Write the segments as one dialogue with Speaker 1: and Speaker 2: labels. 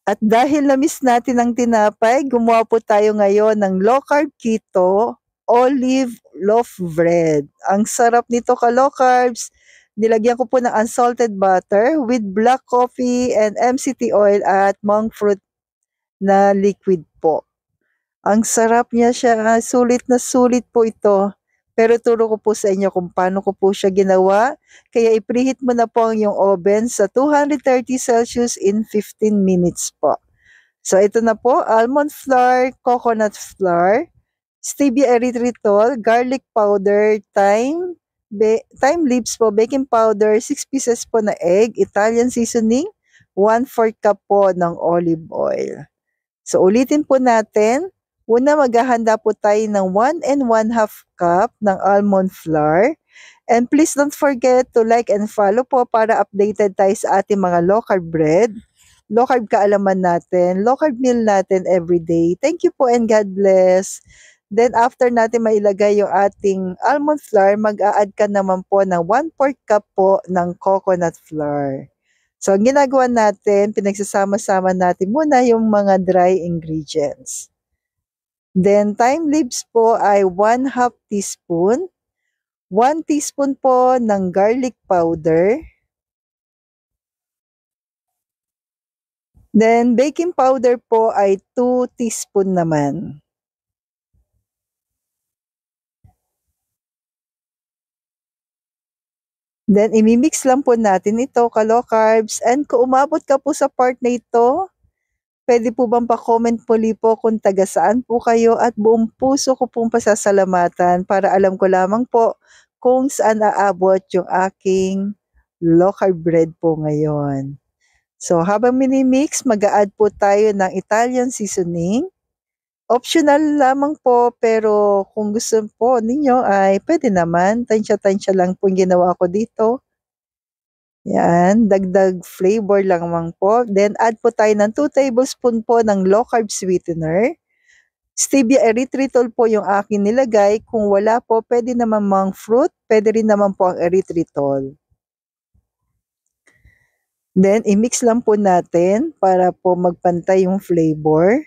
Speaker 1: At dahil na-miss natin ang tinapay, gumawa po tayo ngayon ng low carb keto olive loaf bread. Ang sarap nito ka-low carbs. Nilagyan ko po ng unsalted butter with black coffee and MCT oil at monk fruit na liquid po. Ang sarap niya siya, sulit na sulit po ito. Pero turo ko po sa inyo kung paano ko po siya ginawa. Kaya i-preheat mo na po ang iyong oven sa 230 Celsius in 15 minutes po. So ito na po, almond flour, coconut flour, stevia erythritol, garlic powder, thyme leaves po, baking powder, 6 pieces po na egg, Italian seasoning, 1/4 cup po ng olive oil. So ulitin po natin, una maghahanda po tayo ng 1 1/2 cup ng almond flour. And please don't forget to like and follow po para updated tayo sa ating mga low carb bread, low carb kaalaman natin, low carb meal natin everyday. Thank you po and God bless. Then after natin mailagay yung ating almond flour, mag-a-add ka naman po ng 1/4 cup po ng coconut flour. So ang ginagawa natin, pinagsasama-sama natin muna yung mga dry ingredients. Then thyme leaves po ay 1/2 teaspoon, 1 teaspoon po ng garlic powder, then baking powder po ay 2 teaspoon naman. Then imimix lang po natin ito ka-low carbs, and kung umabot ka po sa part na ito, pwede po bang pa-comment muli po kung taga saan po kayo, at buong puso ko pong pasasalamatan para alam ko lamang po kung saan aabot yung aking low carb bread po ngayon. So habang minimix, mag-a-add po tayo ng Italian seasoning. Optional lamang po, pero kung gusto po ninyo ay pwede naman. Tansya-tansya lang po yung ginawa ko dito. Yan, dagdag flavor lamang po. Then add po tayo ng 2 tablespoon po ng low carb sweetener. Stevia erythritol po yung akin nilagay. Kung wala po, pwede naman monk fruit. Pwede rin naman po ang erythritol. Then i-mix lang po natin para po magpantay yung flavor.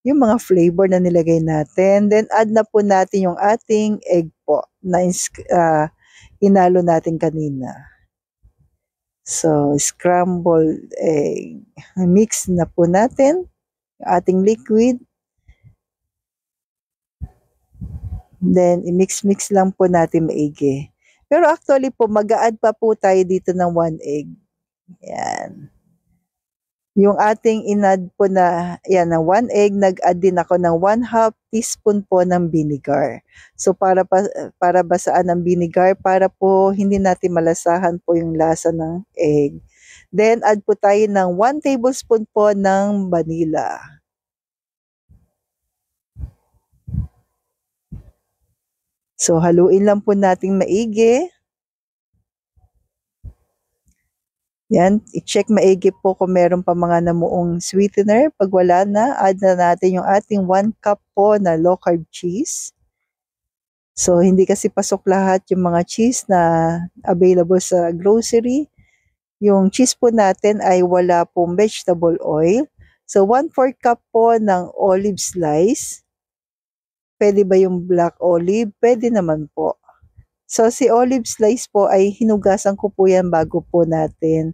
Speaker 1: Yung mga flavor na nilagay natin. Then add na po natin yung ating egg po na inalo natin kanina. So, scrambled egg. Mix na po natin yung ating liquid. Then, i-mix-mix lang po natin maigi. Pero actually po, mag-a-add pa po tayo dito ng 1 egg. Yan. Yung ating in-add po na, yan, na 1 egg, nag-add din ako ng 1/2 teaspoon po ng vinegar. So, para basaan ng vinegar, para po hindi natin malasahan po yung lasa ng egg. Then, add po tayo ng 1 tablespoon po ng vanilla. So, haluin lang po natin maigi. Yan, i-check maigi po kung meron pa mga namuong sweetener. Pag wala na, add na natin yung ating 1 cup po na low carb cheese. So, hindi kasi pasok lahat yung mga cheese na available sa grocery. Yung cheese po natin ay wala pong vegetable oil. So, 1/4 cup po ng olive slice. Pwede ba yung black olive? Pwede naman po. So, si olive slice po ay hinugasan ko po yan bago po natin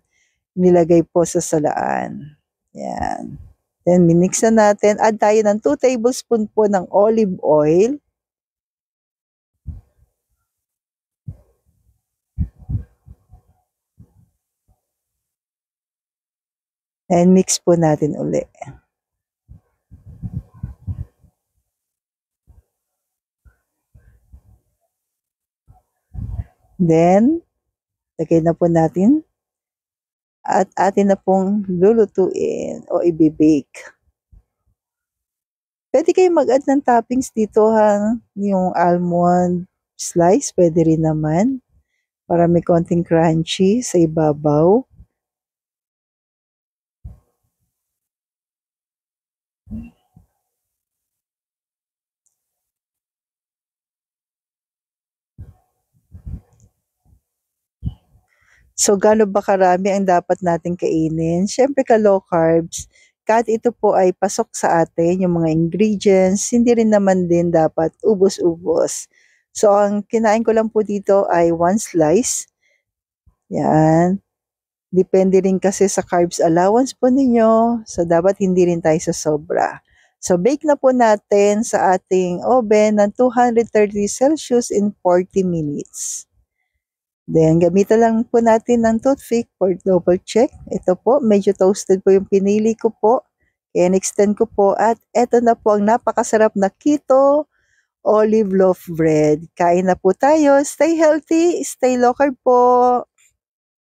Speaker 1: nilagay po sa salaan. Yan. Then, minix na natin. Add tayo ng 2 tablespoon po ng olive oil. And mix po natin uli. Then, lagay na po natin. At atin na pong lulutuin o i-bake. Pwede kayo mag-add ng toppings dito ha. Yung almond slice, pwede rin naman. Para may konting crunchy sa ibabaw. So, gaano ba karami ang dapat nating kainin? Siyempre ka low carbs, kahit ito po ay pasok sa atin, yung mga ingredients, hindi rin naman din dapat ubos-ubos. So, ang kinain ko lang po dito ay 1 slice. Yan. Depende rin kasi sa carbs allowance po ninyo. So, dapat hindi rin tayo sobra. So, bake na po natin sa ating oven ng 230 Celsius in 40 minutes. Then, gamitan lang po natin ng toothpick for double check. Ito po, medyo toasted po yung pinili ko po. Kaya extend ko po at eto na po ang napakasarap na keto olive loaf bread. Kain na po tayo. Stay healthy, stay low carb po.